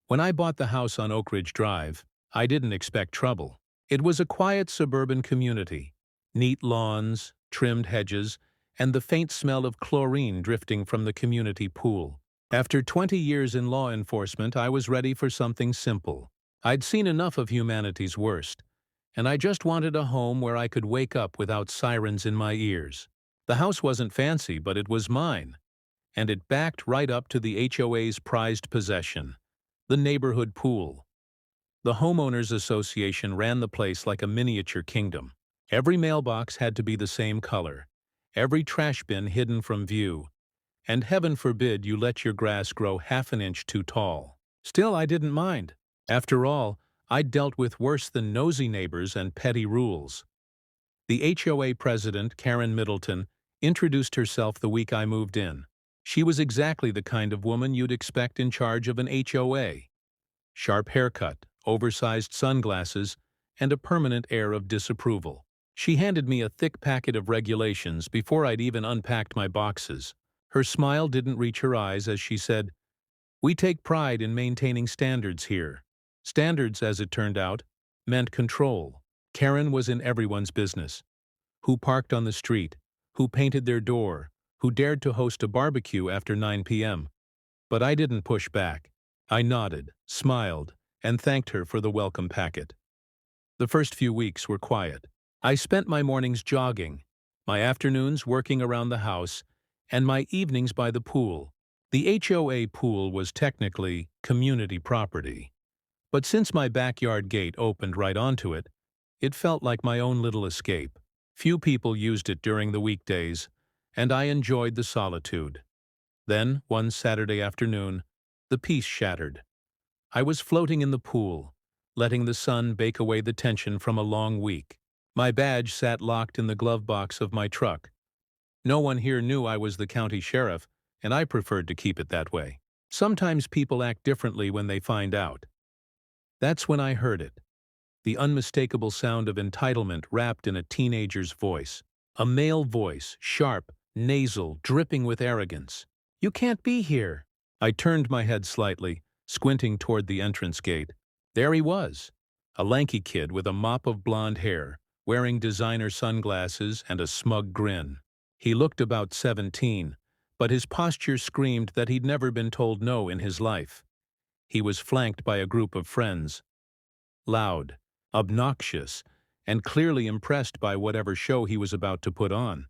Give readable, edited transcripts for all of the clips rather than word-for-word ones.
When I bought the house on Oak Ridge Drive, I didn't expect trouble. It was a quiet suburban community, neat lawns, trimmed hedges, and the faint smell of chlorine drifting from the community pool. After 20 years in law enforcement, I was ready for something simple. I'd seen enough of humanity's worst, and I just wanted a home where I could wake up without sirens in my ears. The house wasn't fancy, but it was mine, and it backed right up to the HOA's prized possession, the neighborhood pool. The homeowners association ran the place like a miniature kingdom. Every mailbox had to be the same color, every trash bin hidden from view, and heaven forbid you let your grass grow half an inch too tall. Still, I didn't mind. After all, I'd dealt with worse than nosy neighbors and petty rules. The HOA president, Karen Middleton, introduced herself the week I moved in. She was exactly the kind of woman you'd expect in charge of an HOA. Sharp haircut, oversized sunglasses, and a permanent air of disapproval. She handed me a thick packet of regulations before I'd even unpacked my boxes. Her smile didn't reach her eyes as she said, "We take pride in maintaining standards here." Standards, as it turned out, meant control. Karen was in everyone's business. Who parked on the street, who painted their door, who dared to host a barbecue after 9 p.m. But I didn't push back. I nodded, smiled, and thanked her for the welcome packet. The first few weeks were quiet. I spent my mornings jogging, my afternoons working around the house, and my evenings by the pool. The HOA pool was technically community property. But since my backyard gate opened right onto it, it felt like my own little escape. Few people used it during the weekdays, and I enjoyed the solitude. Then, one Saturday afternoon, the peace shattered. I was floating in the pool, letting the sun bake away the tension from a long week. My badge sat locked in the glove box of my truck. No one here knew I was the county sheriff, and I preferred to keep it that way. Sometimes people act differently when they find out. That's when I heard it. The unmistakable sound of entitlement wrapped in a teenager's voice. A male voice, sharp, nasal, dripping with arrogance. "You can't be here." I turned my head slightly, squinting toward the entrance gate. There he was, a lanky kid with a mop of blonde hair, wearing designer sunglasses and a smug grin. He looked about 17, but his posture screamed that he'd never been told no in his life. He was flanked by a group of friends. Loud, obnoxious, and clearly impressed by whatever show he was about to put on.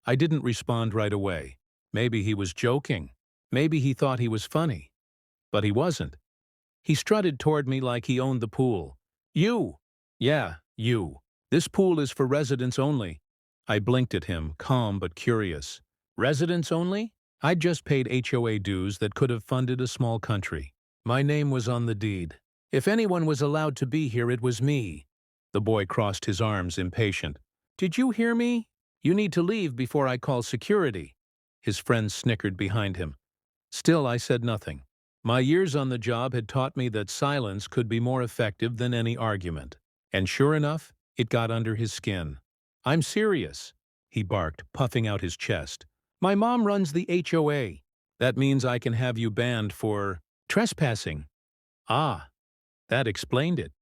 I didn't respond right away. Maybe he was joking. Maybe he thought he was funny. But he wasn't. He strutted toward me like he owned the pool. "You!" "Yeah, you. This pool is for residents only." I blinked at him, calm but curious. "Residents only?" I'd just paid HOA dues that could have funded a small country. My name was on the deed. If anyone was allowed to be here, it was me. The boy crossed his arms, impatient. "Did you hear me? You need to leave before I call security." His friends snickered behind him. Still, I said nothing. My years on the job had taught me that silence could be more effective than any argument. And sure enough, it got under his skin. "I'm serious," he barked, puffing out his chest. "My mom runs the HOA. That means I can have you banned for trespassing." Ah, that explained it.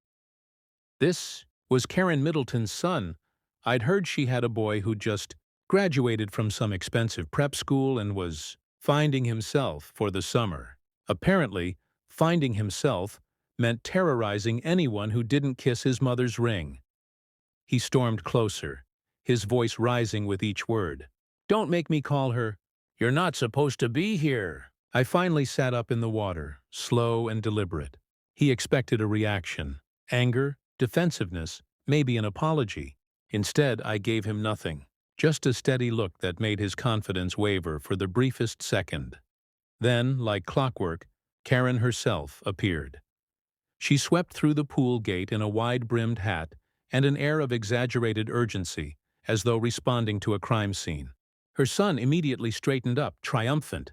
This was Karen Middleton's son. I'd heard she had a boy who just graduated from some expensive prep school and was finding himself for the summer. Apparently, finding himself meant terrorizing anyone who didn't kiss his mother's ring. He stormed closer, his voice rising with each word. "Don't make me call her. You're not supposed to be here." I finally sat up in the water, slow and deliberate. He expected a reaction. Anger, defensiveness, maybe an apology. Instead, I gave him nothing. Just a steady look that made his confidence waver for the briefest second. Then, like clockwork, Karen herself appeared. She swept through the pool gate in a wide-brimmed hat and an air of exaggerated urgency, as though responding to a crime scene. Her son immediately straightened up, triumphant.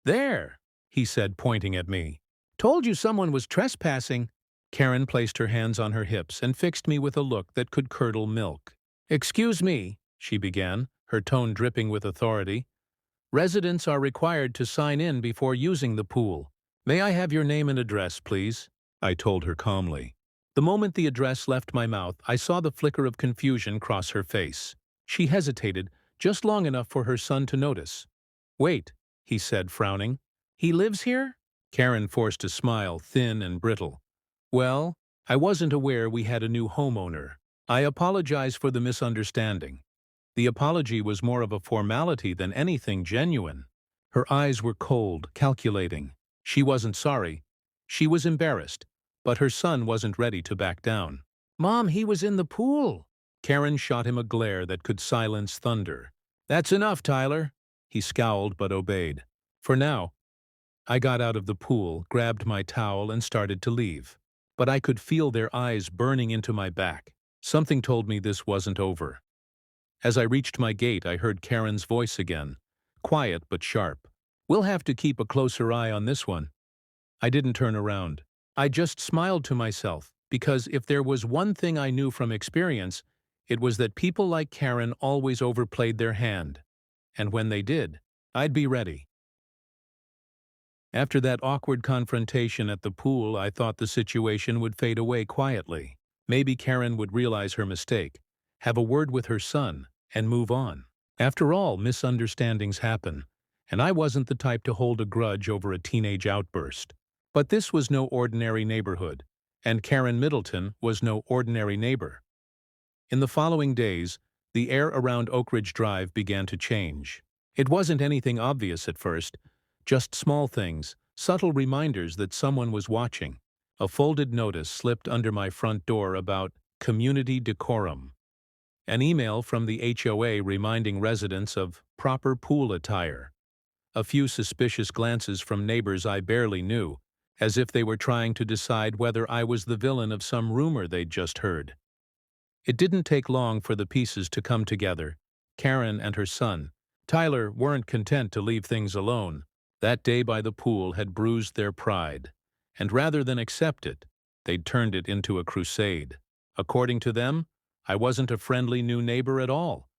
"There," he said, pointing at me. "Told you someone was trespassing." Karen placed her hands on her hips and fixed me with a look that could curdle milk. "Excuse me," she began, her tone dripping with authority. "Residents are required to sign in before using the pool. May I have your name and address, please? I told her calmly. The moment the address left my mouth, I saw the flicker of confusion cross her face. She hesitated, just long enough for her son to notice. Wait, he said, frowning. He lives here? Karen forced a smile, thin and brittle. Well, I wasn't aware we had a new homeowner. I apologize for the misunderstanding. The apology was more of a formality than anything genuine. Her eyes were cold, calculating. She wasn't sorry. She was embarrassed, but her son wasn't ready to back down. Mom, he was in the pool. Karen shot him a glare that could silence thunder. That's enough, Tyler. He scowled but obeyed. For now. I got out of the pool, grabbed my towel, and started to leave. But I could feel their eyes burning into my back. Something told me this wasn't over. As I reached my gate, I heard Karen's voice again. Quiet but sharp. We'll have to keep a closer eye on this one. I didn't turn around. I just smiled to myself, because if there was one thing I knew from experience, it was that people like Karen always overplayed their hand. And when they did, I'd be ready. After that awkward confrontation at the pool, I thought the situation would fade away quietly. Maybe Karen would realize her mistake, have a word with her son, and move on. After all, misunderstandings happen, and I wasn't the type to hold a grudge over a teenage outburst. But this was no ordinary neighborhood, and Karen Middleton was no ordinary neighbor. In the following days, the air around Oak Ridge Drive began to change. It wasn't anything obvious at first, just small things, subtle reminders that someone was watching. A folded notice slipped under my front door about community decorum. An email from the HOA reminding residents of proper pool attire. A few suspicious glances from neighbors I barely knew, as if they were trying to decide whether I was the villain of some rumor they'd just heard. It didn't take long for the pieces to come together. Karen and her son, Tyler, weren't content to leave things alone. That day by the pool had bruised their pride, and rather than accept it, they'd turned it into a crusade. According to them, I wasn't a friendly new neighbor at all.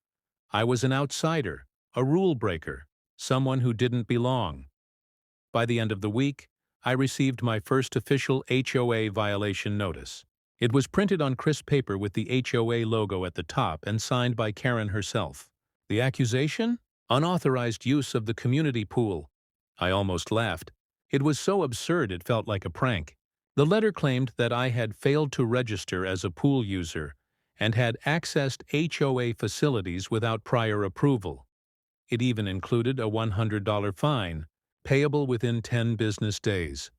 I was an outsider, a rule breaker, someone who didn't belong. By the end of the week, I received my first official HOA violation notice. It was printed on crisp paper with the HOA logo at the top and signed by Karen herself. The accusation? Unauthorized use of the community pool. I almost laughed. It was so absurd it felt like a prank. The letter claimed that I had failed to register as a pool user and had accessed HOA facilities without prior approval. It even included a $100 fine, payable within 10 business days.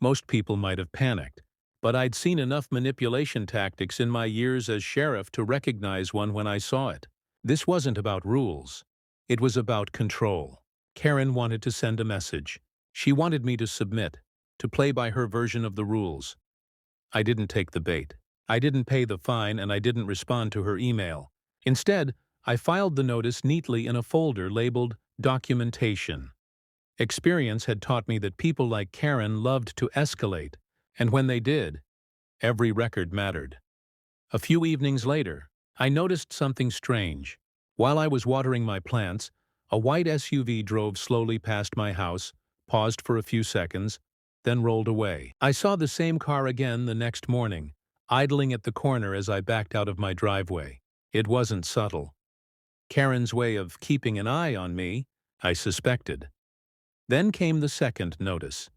Most people might have panicked, but I'd seen enough manipulation tactics in my years as sheriff to recognize one when I saw it. This wasn't about rules. It was about control. Karen wanted to send a message. She wanted me to submit, to play by her version of the rules. I didn't take the bait. I didn't pay the fine, and I didn't respond to her email. Instead, I filed the notice neatly in a folder labeled Documentation. Experience had taught me that people like Karen loved to escalate, and when they did, every record mattered. A few evenings later, I noticed something strange. While I was watering my plants, a white SUV drove slowly past my house, paused for a few seconds, then rolled away. I saw the same car again the next morning, idling at the corner as I backed out of my driveway. It wasn't subtle. Karen's way of keeping an eye on me, I suspected. Then came the second notice.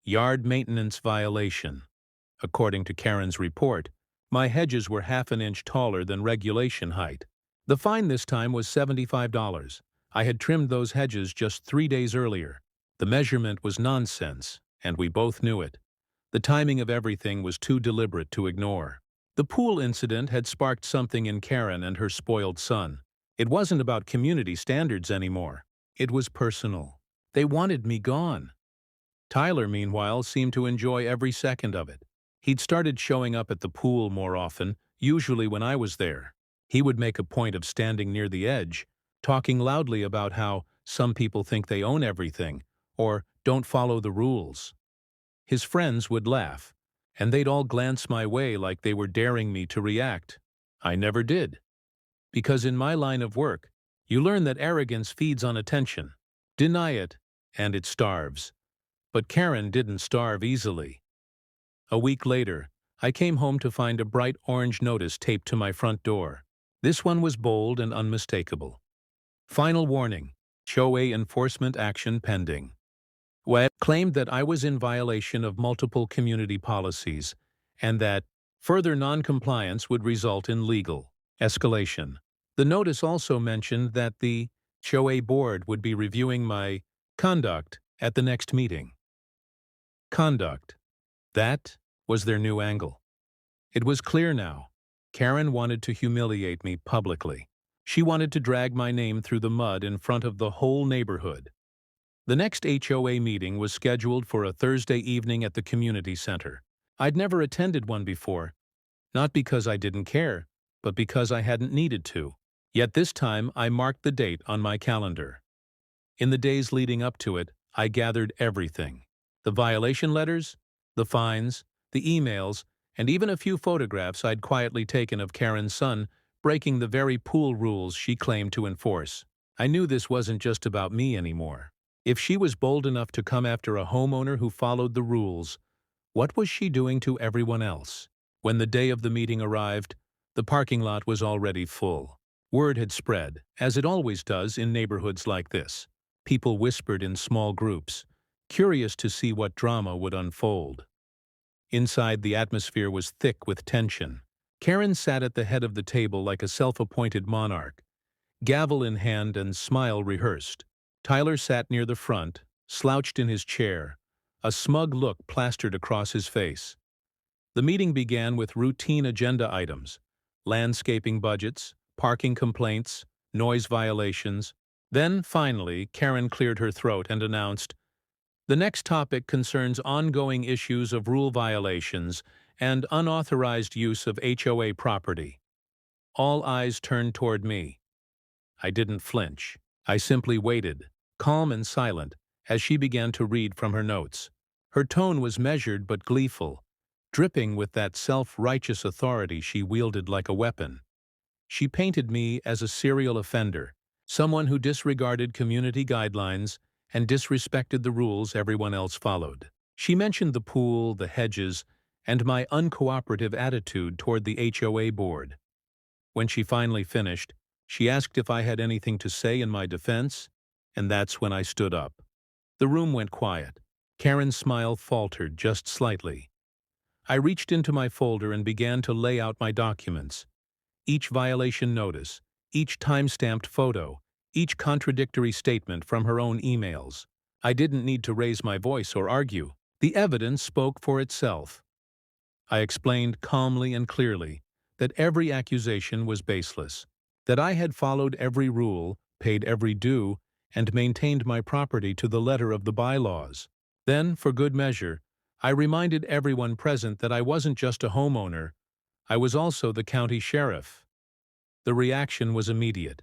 Yard maintenance violation. According to Karen's report, my hedges were half an inch taller than regulation height. The fine this time was $75. I had trimmed those hedges just 3 days earlier. The measurement was nonsense, and we both knew it. The timing of everything was too deliberate to ignore. The pool incident had sparked something in Karen and her spoiled son. It wasn't about community standards anymore. It was personal. They wanted me gone. Tyler, meanwhile, seemed to enjoy every second of it. He'd started showing up at the pool more often, usually when I was there. He would make a point of standing near the edge, talking loudly about how some people think they own everything, or don't follow the rules. His friends would laugh, and they'd all glance my way like they were daring me to react. I never did. Because in my line of work, you learn that arrogance feeds on attention. Deny it, and it starves. But Karen didn't starve easily. A week later, I came home to find a bright orange notice taped to my front door. This one was bold and unmistakable. Final warning: HOA enforcement action pending. Webb claimed that I was in violation of multiple community policies and that further noncompliance would result in legal escalation. The notice also mentioned that the HOA board would be reviewing my conduct at the next meeting. Conduct. That was their new angle. It was clear now. Karen wanted to humiliate me publicly. She wanted to drag my name through the mud in front of the whole neighborhood. The next HOA meeting was scheduled for a Thursday evening at the community center. I'd never attended one before, not because I didn't care, but because I hadn't needed to. Yet this time I marked the date on my calendar. In the days leading up to it, I gathered everything: the violation letters, the fines, the emails, and even a few photographs I'd quietly taken of Karen's son breaking the very pool rules she claimed to enforce. I knew this wasn't just about me anymore. If she was bold enough to come after a homeowner who followed the rules, what was she doing to everyone else? When the day of the meeting arrived, the parking lot was already full. Word had spread, as it always does in neighborhoods like this. People whispered in small groups, curious to see what drama would unfold. Inside, the atmosphere was thick with tension. Karen sat at the head of the table like a self-appointed monarch, gavel in hand and smile rehearsed. Tyler sat near the front, slouched in his chair, a smug look plastered across his face. The meeting began with routine agenda items: landscaping budgets, parking complaints, noise violations. Then, finally, Karen cleared her throat and announced, "The next topic concerns ongoing issues of rule violations and unauthorized use of HOA property." All eyes turned toward me. I didn't flinch. I simply waited, calm and silent, as she began to read from her notes. Her tone was measured but gleeful, dripping with that self-righteous authority she wielded like a weapon. She painted me as a serial offender, someone who disregarded community guidelines and disrespected the rules everyone else followed. She mentioned the pool, the hedges, and my uncooperative attitude toward the HOA board. When she finally finished, she asked if I had anything to say in my defense, and that's when I stood up. The room went quiet. Karen's smile faltered just slightly. I reached into my folder and began to lay out my documents. Each violation notice, each time-stamped photo, each contradictory statement from her own emails. I didn't need to raise my voice or argue. The evidence spoke for itself. I explained calmly and clearly that every accusation was baseless, that I had followed every rule, paid every due, and maintained my property to the letter of the bylaws. Then, for good measure, I reminded everyone present that I wasn't just a homeowner, I was also the county sheriff. The reaction was immediate.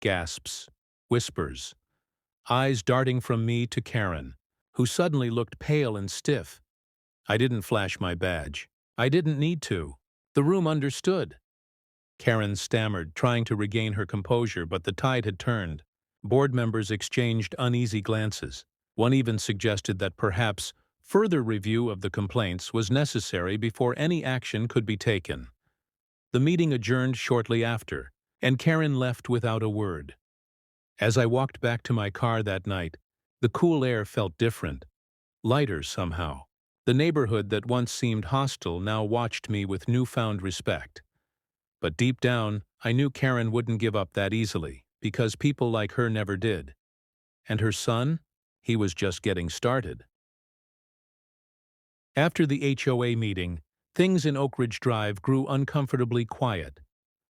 Gasps, whispers, eyes darting from me to Karen, who suddenly looked pale and stiff. I didn't flash my badge. I didn't need to. The room understood. Karen stammered, trying to regain her composure, but the tide had turned. Board members exchanged uneasy glances. One even suggested that perhaps further review of the complaints was necessary before any action could be taken. The meeting adjourned shortly after, and Karen left without a word. As I walked back to my car that night, the cool air felt different, lighter somehow. The neighborhood that once seemed hostile now watched me with newfound respect. But deep down, I knew Karen wouldn't give up that easily, because people like her never did. And her son? He was just getting started. After the HOA meeting, things in Oak Ridge Drive grew uncomfortably quiet,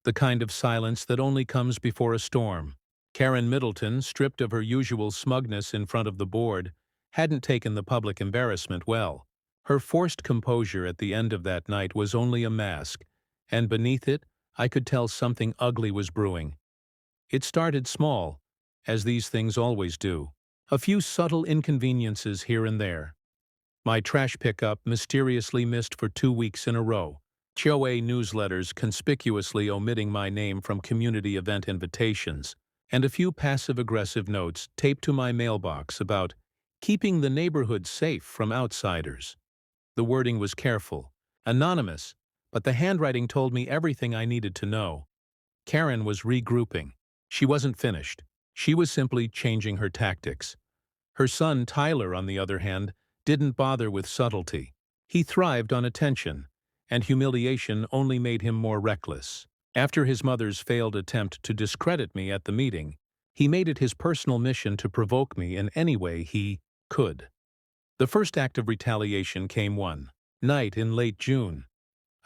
the kind of silence that only comes before a storm. Karen Middleton, stripped of her usual smugness in front of the board, hadn't taken the public embarrassment well. Her forced composure at the end of that night was only a mask, and beneath it, I could tell something ugly was brewing. It started small, as these things always do. A few subtle inconveniences here and there. My trash pickup mysteriously missed for 2 weeks in a row. HOA newsletters conspicuously omitting my name from community event invitations, and a few passive-aggressive notes taped to my mailbox about keeping the neighborhood safe from outsiders. The wording was careful, anonymous, but the handwriting told me everything I needed to know. Karen was regrouping. She wasn't finished. She was simply changing her tactics. Her son, Tyler, on the other hand, didn't bother with subtlety. He thrived on attention, and humiliation only made him more reckless. After his mother's failed attempt to discredit me at the meeting, he made it his personal mission to provoke me in any way he could. The first act of retaliation came one night in late June.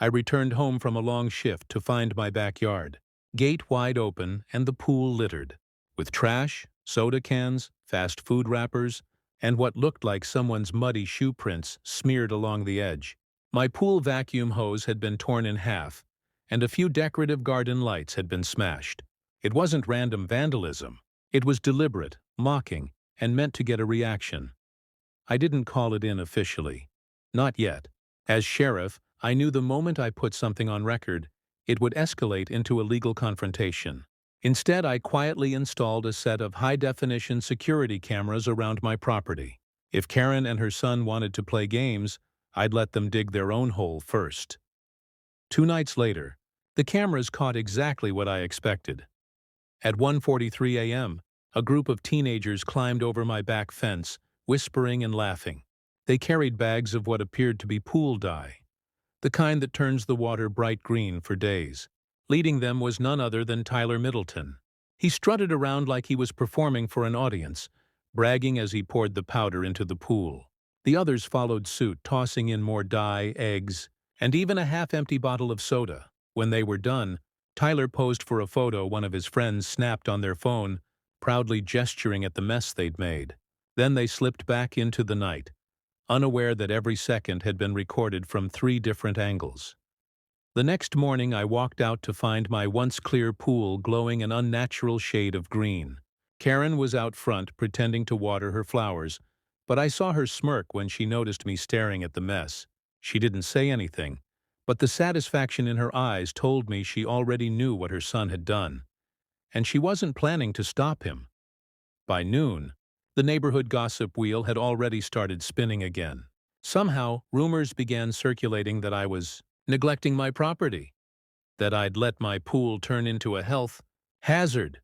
I returned home from a long shift to find my backyard, gate wide open and the pool littered, with trash, soda cans, fast food wrappers, and what looked like someone's muddy shoe prints smeared along the edge. My pool vacuum hose had been torn in half, and a few decorative garden lights had been smashed. It wasn't random vandalism. It was deliberate, mocking, and meant to get a reaction. I didn't call it in officially. Not yet. As sheriff, I knew the moment I put something on record, it would escalate into a legal confrontation. Instead, I quietly installed a set of high-definition security cameras around my property. If Karen and her son wanted to play games, I'd let them dig their own hole first. 2 nights later, the cameras caught exactly what I expected. At 1:43 a.m., a group of teenagers climbed over my back fence, whispering and laughing. They carried bags of what appeared to be pool dye, the kind that turns the water bright green for days. Leading them was none other than Tyler Middleton. He strutted around like he was performing for an audience, bragging as he poured the powder into the pool. The others followed suit, tossing in more dye, eggs, and even a half-empty bottle of soda. When they were done, Tyler posed for a photo one of his friends snapped on their phone, proudly gesturing at the mess they'd made. Then they slipped back into the night, unaware that every second had been recorded from 3 different angles. The next morning I walked out to find my once clear pool glowing an unnatural shade of green. Karen was out front pretending to water her flowers, but I saw her smirk when she noticed me staring at the mess. She didn't say anything, but the satisfaction in her eyes told me she already knew what her son had done, and she wasn't planning to stop him. By noon, the neighborhood gossip wheel had already started spinning again. Somehow, rumors began circulating that I was neglecting my property, that I'd let my pool turn into a health hazard.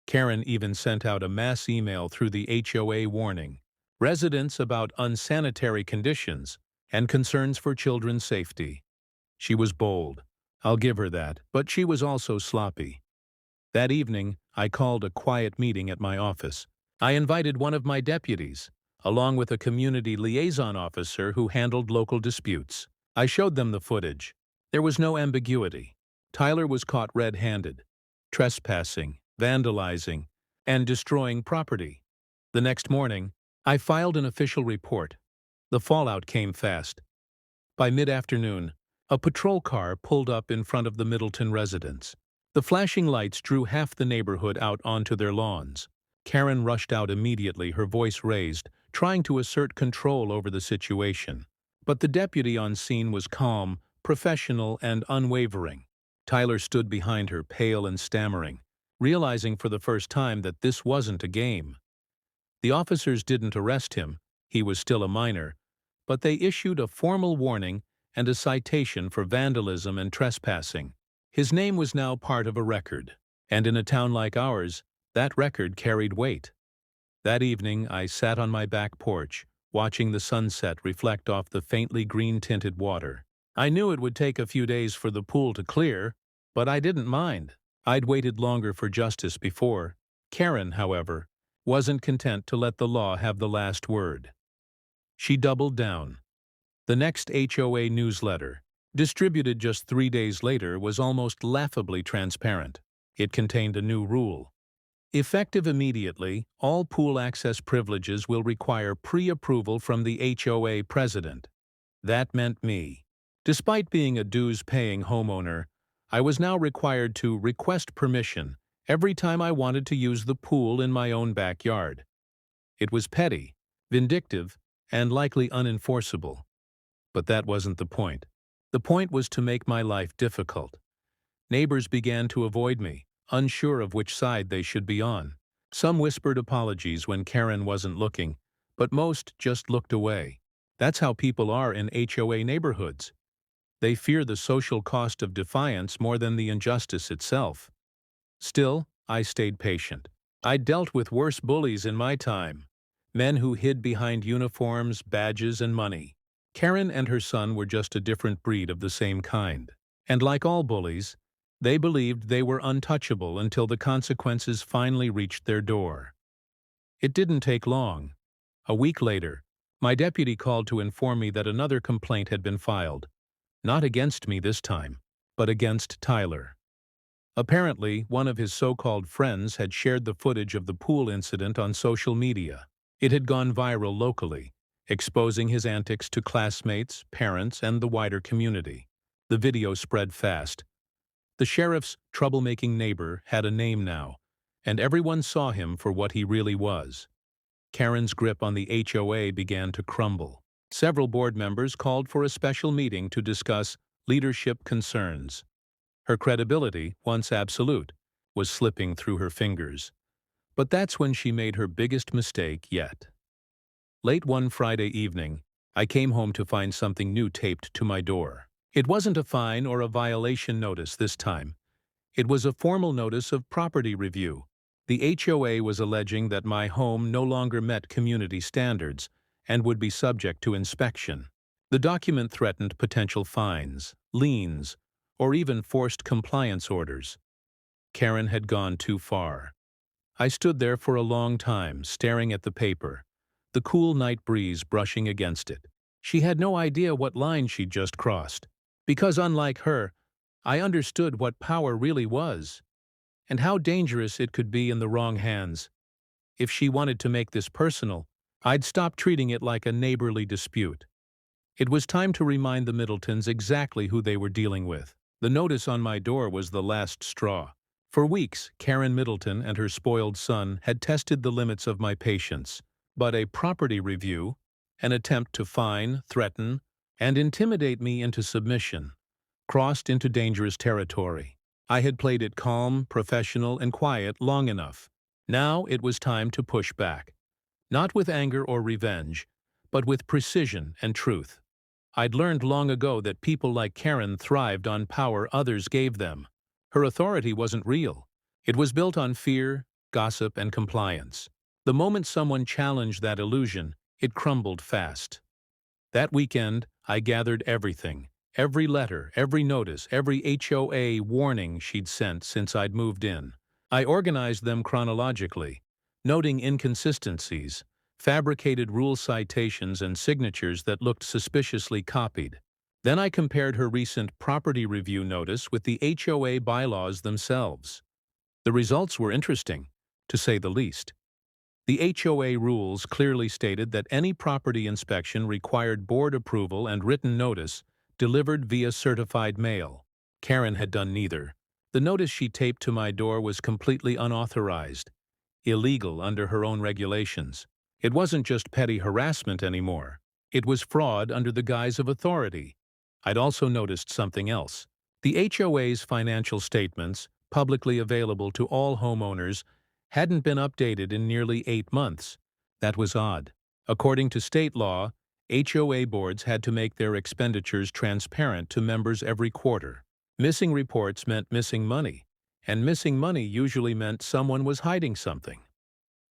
Karen even sent out a mass email through the HOA warning residents about unsanitary conditions and concerns for children's safety. She was bold, I'll give her that, but she was also sloppy. That evening, I called a quiet meeting at my office. I invited one of my deputies, along with a community liaison officer who handled local disputes. I showed them the footage. There was no ambiguity. Tyler was caught red-handed, trespassing, vandalizing, and destroying property. The next morning, I filed an official report. The fallout came fast. By mid-afternoon, a patrol car pulled up in front of the Middleton residence. The flashing lights drew half the neighborhood out onto their lawns. Karen rushed out immediately, her voice raised, trying to assert control over the situation. But the deputy on scene was calm, professional, and unwavering. Tyler stood behind her, pale and stammering, realizing for the first time that this wasn't a game. The officers didn't arrest him, he was still a minor, but they issued a formal warning and a citation for vandalism and trespassing. His name was now part of a record, and in a town like ours, that record carried weight. That evening, I sat on my back porch, watching the sunset reflect off the faintly green-tinted water. I knew it would take a few days for the pool to clear, but I didn't mind. I'd waited longer for justice before. Karen, however, wasn't content to let the law have the last word. She doubled down. The next HOA newsletter, distributed just 3 days later, was almost laughably transparent. It contained a new rule. Effective immediately, all pool access privileges will require pre-approval from the HOA president. That meant me. Despite being a dues-paying homeowner, I was now required to request permission every time I wanted to use the pool in my own backyard. It was petty, vindictive, and likely unenforceable. But that wasn't the point. The point was to make my life difficult. Neighbors began to avoid me, unsure of which side they should be on. Some whispered apologies when Karen wasn't looking, but most just looked away. That's how people are in HOA neighborhoods. They fear the social cost of defiance more than the injustice itself. Still, I stayed patient. I'd dealt with worse bullies in my time. Men who hid behind uniforms, badges, and money. Karen and her son were just a different breed of the same kind. And like all bullies, they believed they were untouchable until the consequences finally reached their door. It didn't take long. A week later, my deputy called to inform me that another complaint had been filed. Not against me this time, but against Tyler. Apparently, one of his so-called friends had shared the footage of the pool incident on social media. It had gone viral locally, exposing his antics to classmates, parents, and the wider community. The video spread fast. The sheriff's troublemaking neighbor had a name now, and everyone saw him for what he really was. Karen's grip on the HOA began to crumble. Several board members called for a special meeting to discuss leadership concerns. Her credibility, once absolute, was slipping through her fingers. But that's when she made her biggest mistake yet. Late one Friday evening, I came home to find something new taped to my door. It wasn't a fine or a violation notice this time. It was a formal notice of property review. The HOA was alleging that my home no longer met community standards and would be subject to inspection. The document threatened potential fines, liens, or even forced compliance orders. Karen had gone too far. I stood there for a long time, staring at the paper, the cool night breeze brushing against it. She had no idea what line she'd just crossed, because unlike her, I understood what power really was, and how dangerous it could be in the wrong hands. If she wanted to make this personal, I'd stop treating it like a neighborly dispute. It was time to remind the Middletons exactly who they were dealing with. The notice on my door was the last straw. For weeks, Karen Middleton and her spoiled son had tested the limits of my patience, but a property review, an attempt to fine, threaten, and intimidate me into submission, crossed into dangerous territory. I had played it calm, professional, and quiet long enough. Now it was time to push back. Not with anger or revenge, but with precision and truth. I'd learned long ago that people like Karen thrived on power others gave them. Her authority wasn't real. It was built on fear, gossip, and compliance. The moment someone challenged that illusion, it crumbled fast. That weekend, I gathered everything. Every letter, every notice, every HOA warning she'd sent since I'd moved in. I organized them chronologically, noting inconsistencies, fabricated rule citations and signatures that looked suspiciously copied. Then I compared her recent property review notice with the HOA bylaws themselves. The results were interesting, to say the least. The HOA rules clearly stated that any property inspection required board approval and written notice delivered via certified mail. Karen had done neither. The notice she taped to my door was completely unauthorized, illegal under her own regulations. It wasn't just petty harassment anymore. It was fraud under the guise of authority. I'd also noticed something else. The HOA's financial statements, publicly available to all homeowners, hadn't been updated in nearly 8 months. That was odd. According to state law, HOA boards had to make their expenditures transparent to members every quarter. Missing reports meant missing money, and missing money usually meant someone was hiding something.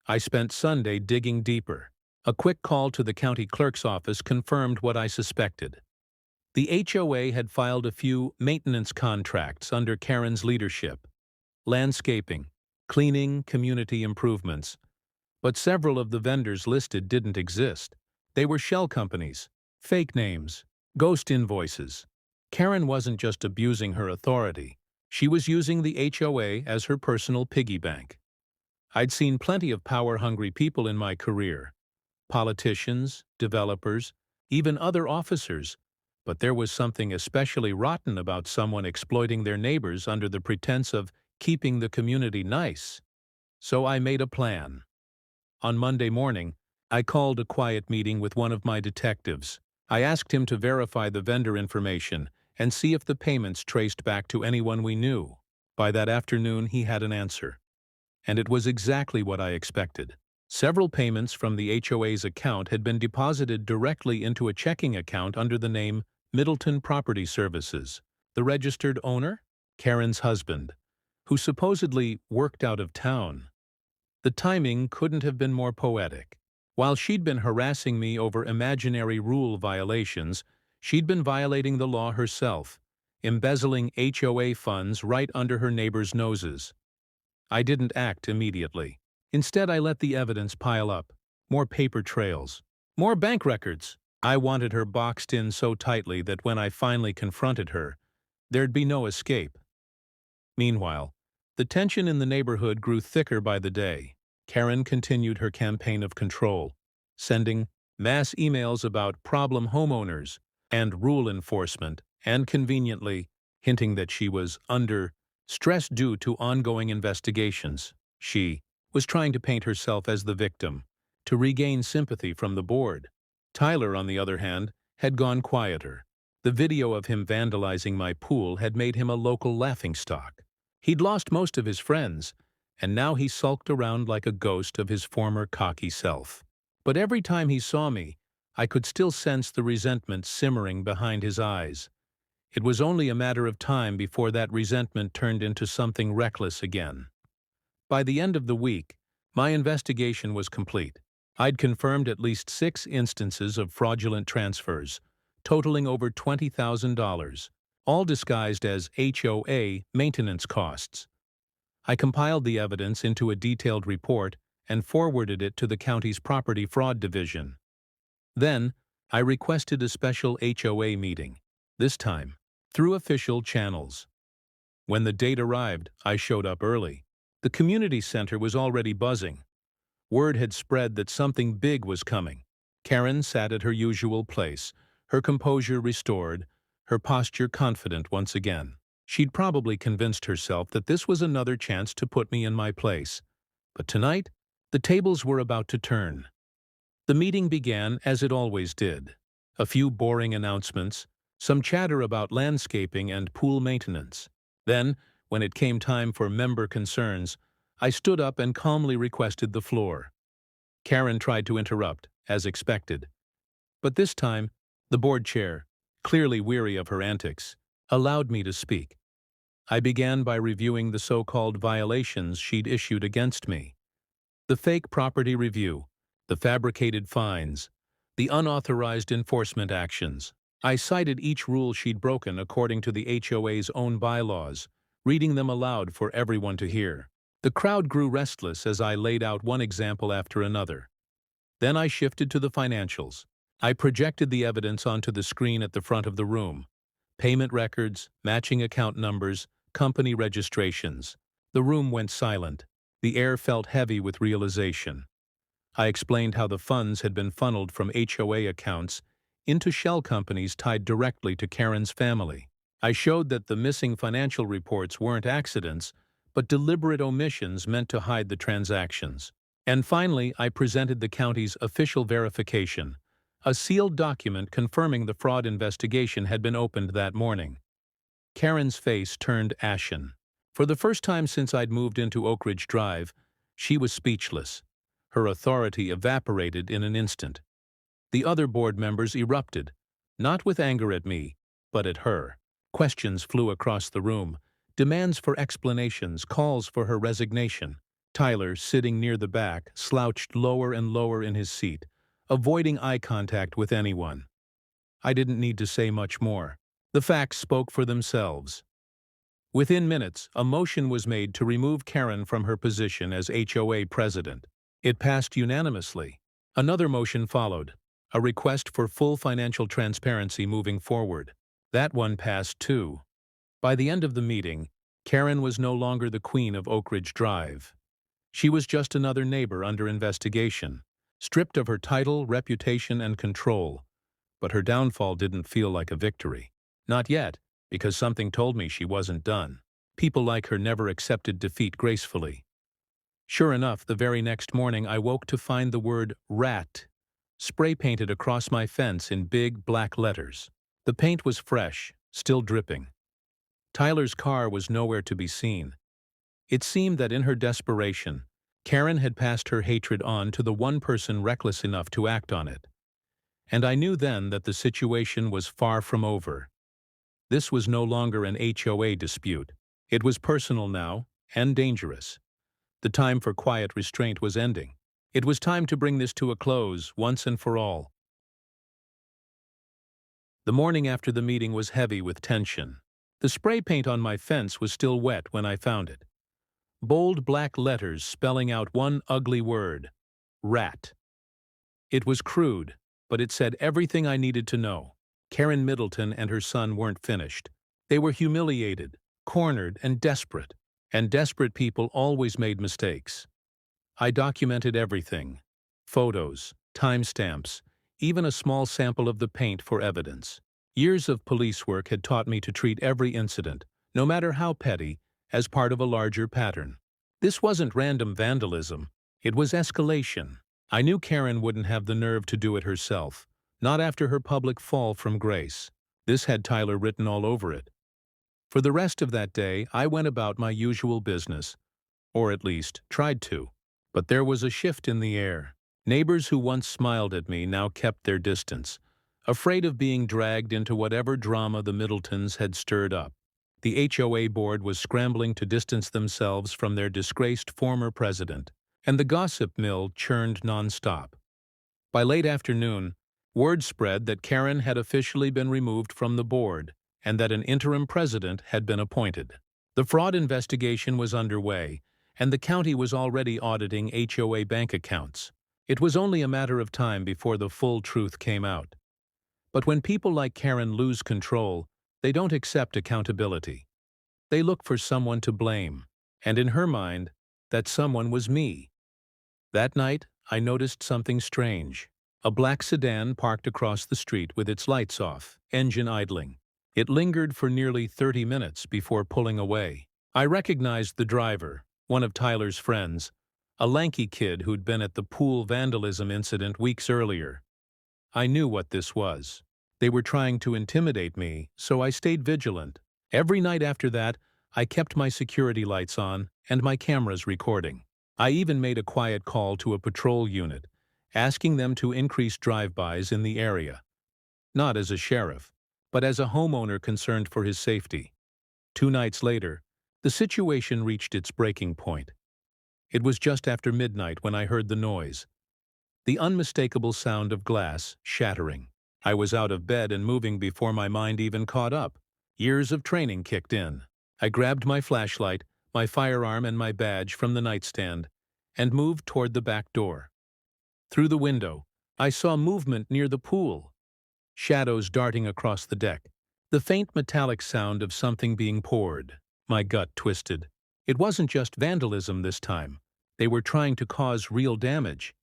I spent Sunday digging deeper. A quick call to the county clerk's office confirmed what I suspected. The HOA had filed a few maintenance contracts under Karen's leadership. Landscaping, cleaning, community improvements. But several of the vendors listed didn't exist. They were shell companies, fake names, ghost invoices. Karen wasn't just abusing her authority. She was using the HOA as her personal piggy bank. I'd seen plenty of power-hungry people in my career. Politicians, developers, even other officers. But there was something especially rotten about someone exploiting their neighbors under the pretense of keeping the community nice. So I made a plan. On Monday morning, I called a quiet meeting with one of my detectives. I asked him to verify the vendor information and see if the payments traced back to anyone we knew. By that afternoon, he had an answer. And it was exactly what I expected. Several payments from the HOA's account had been deposited directly into a checking account under the name Middleton Property Services. The registered owner? Karen's husband, who supposedly worked out of town. The timing couldn't have been more poetic. While she'd been harassing me over imaginary rule violations, she'd been violating the law herself, embezzling HOA funds right under her neighbors' noses. I didn't act immediately. Instead, I let the evidence pile up. More paper trails. More bank records. I wanted her boxed in so tightly that when I finally confronted her, there'd be no escape. Meanwhile, the tension in the neighborhood grew thicker by the day. Karen continued her campaign of control, sending mass emails about problem homeowners and rule enforcement, and conveniently hinting that she was under stress due to ongoing investigations. She was trying to paint herself as the victim, to regain sympathy from the board. Tyler, on the other hand, had gone quieter. The video of him vandalizing my pool had made him a local laughingstock. He'd lost most of his friends, and now he sulked around like a ghost of his former cocky self. But every time he saw me, I could still sense the resentment simmering behind his eyes. It was only a matter of time before that resentment turned into something reckless again. By the end of the week, my investigation was complete. I'd confirmed at least 6 instances of fraudulent transfers, totaling over $20,000, all disguised as HOA maintenance costs. I compiled the evidence into a detailed report and forwarded it to the county's Property Fraud Division. Then, I requested a special HOA meeting, this time through official channels. When the date arrived, I showed up early. The community center was already buzzing. Word had spread that something big was coming. Karen sat at her usual place, her composure restored, her posture confident once again. She'd probably convinced herself that this was another chance to put me in my place. But tonight, the tables were about to turn. The meeting began as it always did. A few boring announcements, some chatter about landscaping and pool maintenance. Then, when it came time for member concerns, I stood up and calmly requested the floor. Karen tried to interrupt, as expected. But this time, the board chair, clearly weary of her antics, allowed me to speak. I began by reviewing the so-called violations she'd issued against me. The fake property review, the fabricated fines, the unauthorized enforcement actions. I cited each rule she'd broken according to the HOA's own bylaws, reading them aloud for everyone to hear. The crowd grew restless as I laid out one example after another. Then I shifted to the financials. I projected the evidence onto the screen at the front of the room. Payment records, matching account numbers, company registrations. The room went silent. The air felt heavy with realization. I explained how the funds had been funneled from HOA accounts into shell companies tied directly to Karen's family. I showed that the missing financial reports weren't accidents, but deliberate omissions meant to hide the transactions. And finally, I presented the county's official verification, a sealed document confirming the fraud investigation had been opened that morning. Karen's face turned ashen. For the first time since I'd moved into Oak Ridge Drive, she was speechless. Her authority evaporated in an instant. The other board members erupted, not with anger at me, but at her. Questions flew across the room, demands for explanations, calls for her resignation. Tyler, sitting near the back, slouched lower and lower in his seat, avoiding eye contact with anyone. I didn't need to say much more. The facts spoke for themselves. Within minutes, a motion was made to remove Karen from her position as HOA president. It passed unanimously. Another motion followed, a request for full financial transparency moving forward. That one passed too. By the end of the meeting, Karen was no longer the queen of Oak Ridge Drive. She was just another neighbor under investigation, stripped of her title, reputation, and control. But her downfall didn't feel like a victory. Not yet, because something told me she wasn't done. People like her never accepted defeat gracefully. Sure enough, the very next morning I woke to find the word "rat" spray-painted across my fence in big black letters. The paint was fresh, still dripping. Tyler's car was nowhere to be seen. It seemed that in her desperation, Karen had passed her hatred on to the one person reckless enough to act on it. And I knew then that the situation was far from over. This was no longer an HOA dispute. It was personal now, and dangerous. The time for quiet restraint was ending. It was time to bring this to a close, once and for all. The morning after the meeting was heavy with tension. The spray paint on my fence was still wet when I found it. Bold black letters spelling out one ugly word: rat. It was crude, but it said everything I needed to know. Karen Middleton and her son weren't finished. They were humiliated, cornered, and desperate. And desperate people always made mistakes. I documented everything: photos, timestamps, even a small sample of the paint for evidence. Years of police work had taught me to treat every incident, no matter how petty, as part of a larger pattern. This wasn't random vandalism. It was escalation. I knew Karen wouldn't have the nerve to do it herself, not after her public fall from grace. This had Tyler written all over it. For the rest of that day, I went about my usual business, or at least tried to. But there was a shift in the air. Neighbors who once smiled at me now kept their distance, afraid of being dragged into whatever drama the Middletons had stirred up. The HOA board was scrambling to distance themselves from their disgraced former president, and the gossip mill churned nonstop. By late afternoon, word spread that Karen had officially been removed from the board and that an interim president had been appointed. The fraud investigation was underway, and the county was already auditing HOA bank accounts. It was only a matter of time before the full truth came out. But when people like Karen lose control, they don't accept accountability. They look for someone to blame, and in her mind, that someone was me. That night, I noticed something strange. A black sedan parked across the street with its lights off, engine idling. It lingered for nearly 30 minutes before pulling away. I recognized the driver, one of Tyler's friends, a lanky kid who'd been at the pool vandalism incident weeks earlier. I knew what this was. They were trying to intimidate me, so I stayed vigilant. Every night after that, I kept my security lights on and my cameras recording. I even made a quiet call to a patrol unit, asking them to increase drive-bys in the area. Not as a sheriff, but as a homeowner concerned for his safety. 2 nights later, the situation reached its breaking point. It was just after midnight when I heard the noise. The unmistakable sound of glass shattering. I was out of bed and moving before my mind even caught up. Years of training kicked in. I grabbed my flashlight, my firearm and my badge from the nightstand, and moved toward the back door. Through the window, I saw movement near the pool. Shadows darting across the deck. The faint metallic sound of something being poured. My gut twisted. It wasn't just vandalism this time. They were trying to cause real damage.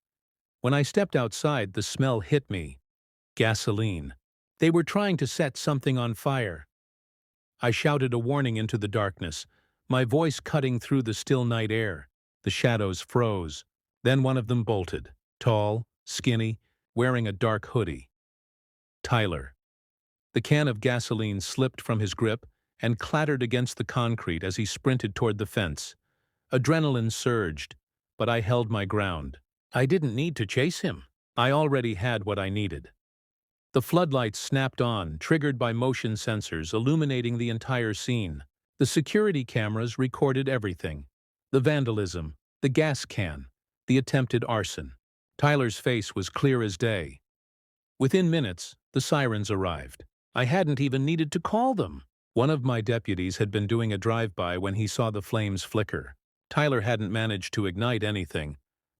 When I stepped outside, the smell hit me. Gasoline. They were trying to set something on fire. I shouted a warning into the darkness, my voice cutting through the still night air. The shadows froze. Then one of them bolted. Tall, skinny, wearing a dark hoodie. Tyler. The can of gasoline slipped from his grip and clattered against the concrete as he sprinted toward the fence. Adrenaline surged, but I held my ground. I didn't need to chase him. I already had what I needed. The floodlights snapped on, triggered by motion sensors illuminating the entire scene. The security cameras recorded everything. The vandalism, the gas can, the attempted arson. Tyler's face was clear as day. Within minutes, the sirens arrived. I hadn't even needed to call them. One of my deputies had been doing a drive-by when he saw the flames flicker. Tyler hadn't managed to ignite anything,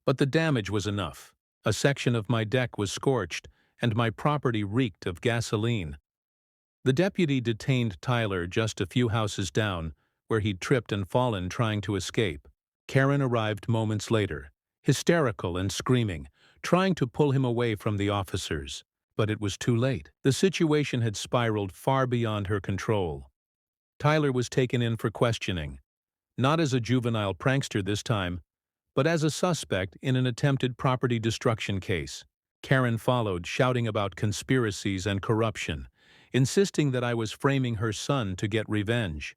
but the damage was enough. A section of my deck was scorched, and my property reeked of gasoline. The deputy detained Tyler just a few houses down, where he'd tripped and fallen trying to escape. Karen arrived moments later, hysterical and screaming, trying to pull him away from the officers. But it was too late. The situation had spiraled far beyond her control. Tyler was taken in for questioning, not as a juvenile prankster this time, but as a suspect in an attempted property destruction case. Karen followed, shouting about conspiracies and corruption, insisting that I was framing her son to get revenge.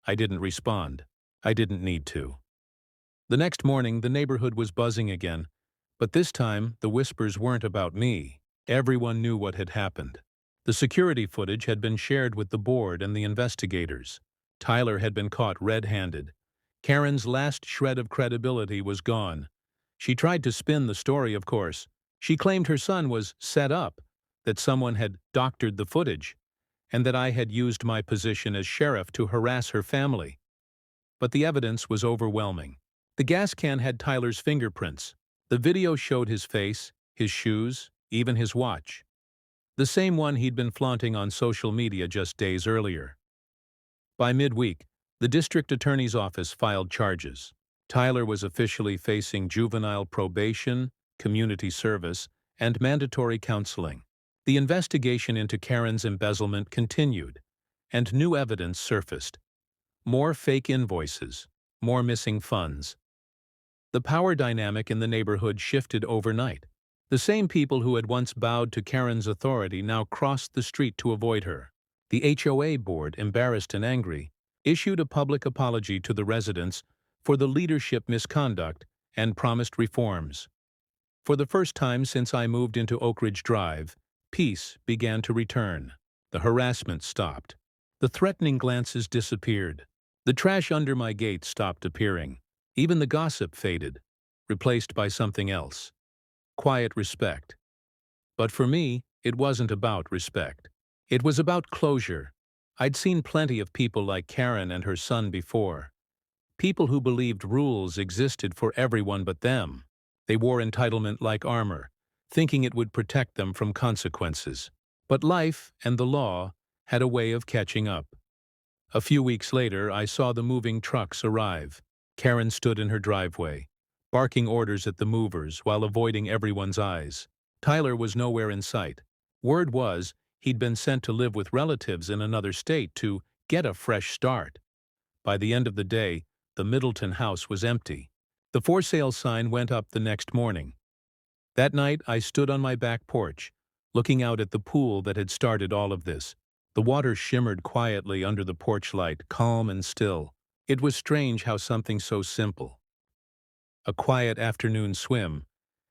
I didn't respond. I didn't need to. The next morning, the neighborhood was buzzing again, but this time the whispers weren't about me. Everyone knew what had happened. The security footage had been shared with the board and the investigators. Tyler had been caught red-handed. Karen's last shred of credibility was gone. She tried to spin the story, of course. She claimed her son was set up, that someone had doctored the footage, and that I had used my position as sheriff to harass her family. But the evidence was overwhelming. The gas can had Tyler's fingerprints. The video showed his face, his shoes, even his watch. The same one he'd been flaunting on social media just days earlier. By midweek, the district attorney's office filed charges. Tyler was officially facing juvenile probation, community service, and mandatory counseling. The investigation into Karen's embezzlement continued, and new evidence surfaced. More fake invoices, more missing funds. The power dynamic in the neighborhood shifted overnight. The same people who had once bowed to Karen's authority now crossed the street to avoid her. The HOA board, embarrassed and angry, issued a public apology to the residents for the leadership misconduct and promised reforms. For the first time since I moved into Oak Ridge Drive, peace began to return. The harassment stopped. The threatening glances disappeared. The trash under my gate stopped appearing. Even the gossip faded, replaced by something else. Quiet respect. But for me, it wasn't about respect. It was about closure. I'd seen plenty of people like Karen and her son before. People who believed rules existed for everyone but them. They wore entitlement like armor, thinking it would protect them from consequences. But life and the law had a way of catching up. A few weeks later, I saw the moving trucks arrive. Karen stood in her driveway, barking orders at the movers while avoiding everyone's eyes. Tyler was nowhere in sight. Word was he'd been sent to live with relatives in another state to get a fresh start. By the end of the day, the Middleton house was empty. The for sale sign went up the next morning. That night, I stood on my back porch, looking out at the pool that had started all of this. The water shimmered quietly under the porch light, calm and still. It was strange how something so simple, a quiet afternoon swim,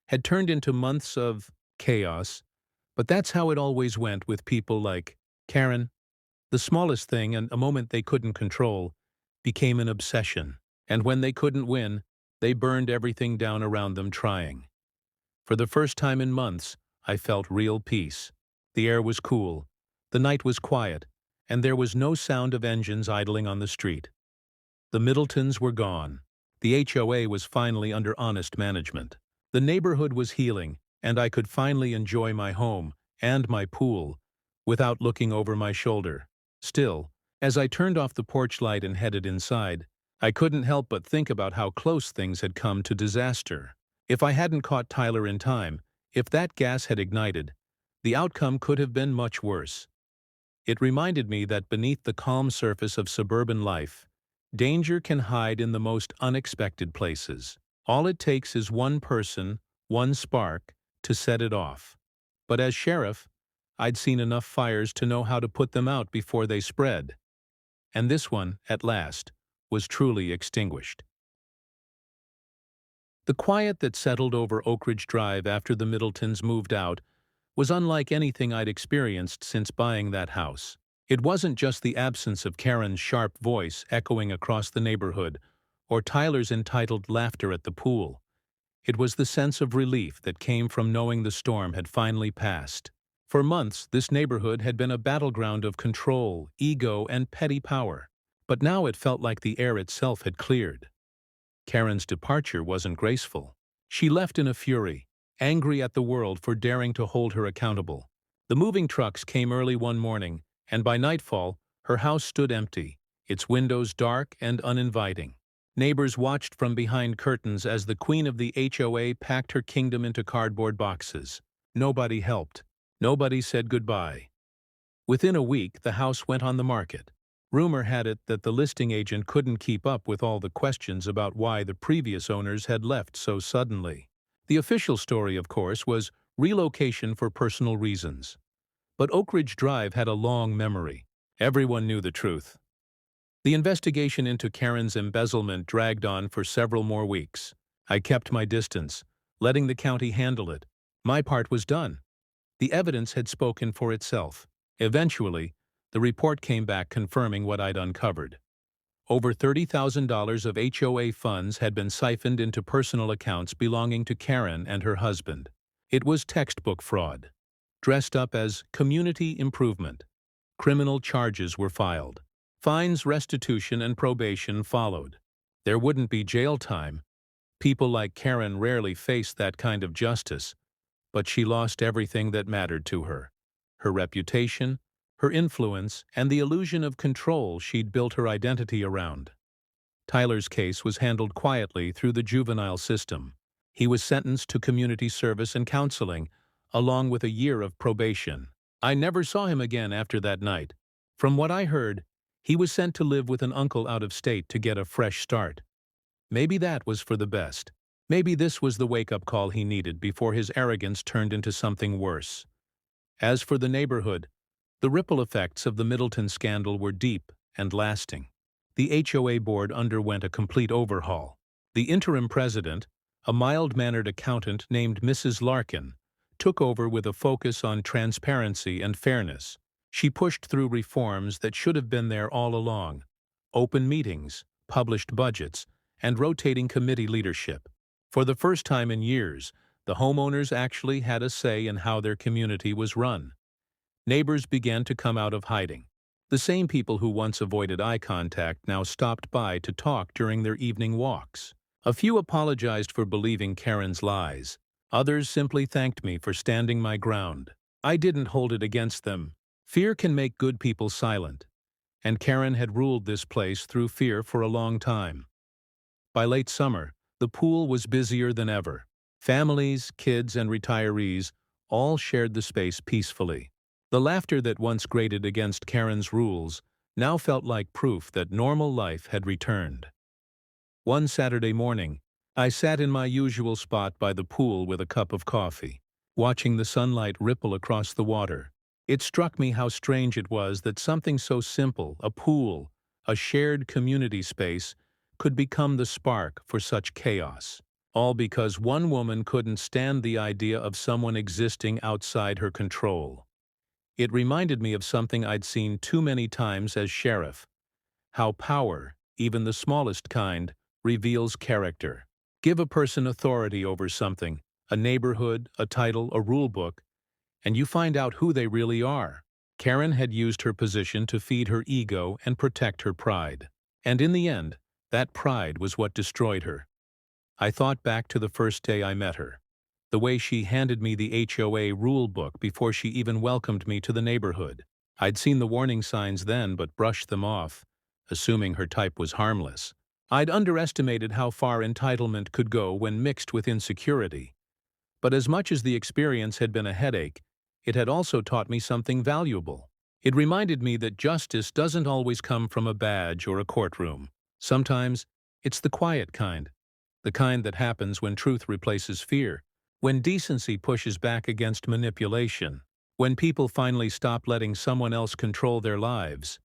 had turned into months of chaos, but that's how it always went with people like Karen. The smallest thing, and a moment they couldn't control, became an obsession, and when they couldn't win, they burned everything down around them trying. For the first time in months, I felt real peace. The air was cool, the night was quiet, and there was no sound of engines idling on the street. The Middletons were gone. The HOA was finally under honest management. The neighborhood was healing, and I could finally enjoy my home and my pool without looking over my shoulder. Still, as I turned off the porch light and headed inside, I couldn't help but think about how close things had come to disaster. If I hadn't caught Tyler in time, if that gas had ignited, the outcome could have been much worse. It reminded me that beneath the calm surface of suburban life, danger can hide in the most unexpected places. All it takes is one person, one spark, to set it off. But as sheriff, I'd seen enough fires to know how to put them out before they spread. And this one, at last, was truly extinguished. The quiet that settled over Oak Ridge Drive after the Middletons moved out was unlike anything I'd experienced since buying that house. It wasn't just the absence of Karen's sharp voice echoing across the neighborhood, or Tyler's entitled laughter at the pool. It was the sense of relief that came from knowing the storm had finally passed. For months, this neighborhood had been a battleground of control, ego, and petty power. But now it felt like the air itself had cleared. Karen's departure wasn't graceful. She left in a fury, angry at the world for daring to hold her accountable. The moving trucks came early one morning, and by nightfall, her house stood empty, its windows dark and uninviting. Neighbors watched from behind curtains as the queen of the HOA packed her kingdom into cardboard boxes. Nobody helped. Nobody said goodbye. Within a week, the house went on the market. Rumor had it that the listing agent couldn't keep up with all the questions about why the previous owners had left so suddenly. The official story, of course, was relocation for personal reasons. But Oak Ridge Drive had a long memory. Everyone knew the truth. The investigation into Karen's embezzlement dragged on for several more weeks. I kept my distance, letting the county handle it. My part was done. The evidence had spoken for itself. Eventually, the report came back confirming what I'd uncovered. Over $30,000 of HOA funds had been siphoned into personal accounts belonging to Karen and her husband. It was textbook fraud, dressed up as community improvement. Criminal charges were filed. Fines, restitution, and probation followed. There wouldn't be jail time. People like Karen rarely faced that kind of justice, but she lost everything that mattered to her. Her reputation, her influence, and the illusion of control she'd built her identity around. Tyler's case was handled quietly through the juvenile system. He was sentenced to community service and counseling, along with a year of probation. I never saw him again after that night. From what I heard, he was sent to live with an uncle out of state to get a fresh start. Maybe that was for the best. Maybe this was the wake-up call he needed before his arrogance turned into something worse. As for the neighborhood, the ripple effects of the Middleton scandal were deep and lasting. The HOA board underwent a complete overhaul. The interim president, a mild-mannered accountant named Mrs. Larkin, took over with a focus on transparency and fairness. She pushed through reforms that should have been there all along: open meetings, published budgets, and rotating committee leadership. For the first time in years, the homeowners actually had a say in how their community was run. Neighbors began to come out of hiding. The same people who once avoided eye contact now stopped by to talk during their evening walks. A few apologized for believing Karen's lies. Others simply thanked me for standing my ground. I didn't hold it against them. Fear can make good people silent, and Karen had ruled this place through fear for a long time. By late summer, the pool was busier than ever. Families, kids, and retirees all shared the space peacefully. The laughter that once grated against Karen's rules now felt like proof that normal life had returned. One Saturday morning, I sat in my usual spot by the pool with a cup of coffee, watching the sunlight ripple across the water. It struck me how strange it was that something so simple, a pool, a shared community space, could become the spark for such chaos. All because one woman couldn't stand the idea of someone existing outside her control. It reminded me of something I'd seen too many times as sheriff: how power, even the smallest kind, reveals character. Give a person authority over something, a neighborhood, a title, a rule book, and you find out who they really are. Karen had used her position to feed her ego and protect her pride. And in the end, that pride was what destroyed her. I thought back to the first day I met her. The way she handed me the HOA rule book before she even welcomed me to the neighborhood. I'd seen the warning signs then but brushed them off, assuming her type was harmless. I'd underestimated how far entitlement could go when mixed with insecurity. But as much as the experience had been a headache, it had also taught me something valuable. It reminded me that justice doesn't always come from a badge or a courtroom. Sometimes, it's the quiet kind. The kind that happens when truth replaces fear, when decency pushes back against manipulation, when people finally stop letting someone else control their lives.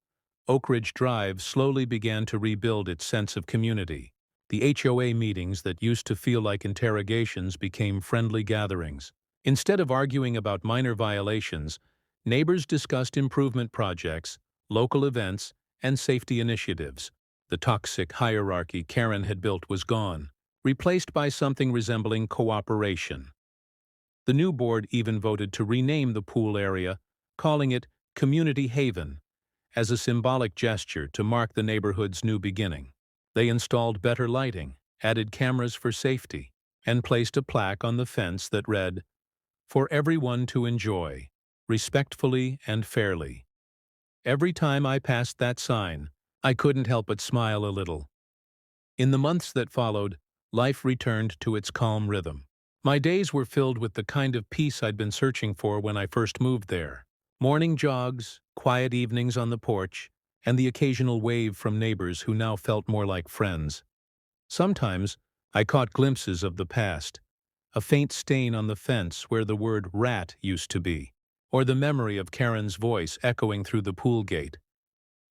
Oak Ridge Drive slowly began to rebuild its sense of community. The HOA meetings that used to feel like interrogations became friendly gatherings. Instead of arguing about minor violations, neighbors discussed improvement projects, local events, and safety initiatives. The toxic hierarchy Karen had built was gone, replaced by something resembling cooperation. The new board even voted to rename the pool area, calling it Community Haven, as a symbolic gesture to mark the neighborhood's new beginning. They installed better lighting, added cameras for safety, and placed a plaque on the fence that read, "For everyone to enjoy, respectfully and fairly." Every time I passed that sign, I couldn't help but smile a little. In the months that followed, life returned to its calm rhythm. My days were filled with the kind of peace I'd been searching for when I first moved there. Morning jogs, quiet evenings on the porch, and the occasional wave from neighbors who now felt more like friends. Sometimes, I caught glimpses of the past, a faint stain on the fence where the word rat used to be, or the memory of Karen's voice echoing through the pool gate.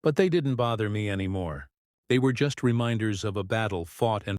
But they didn't bother me anymore. They were just reminders of a battle fought and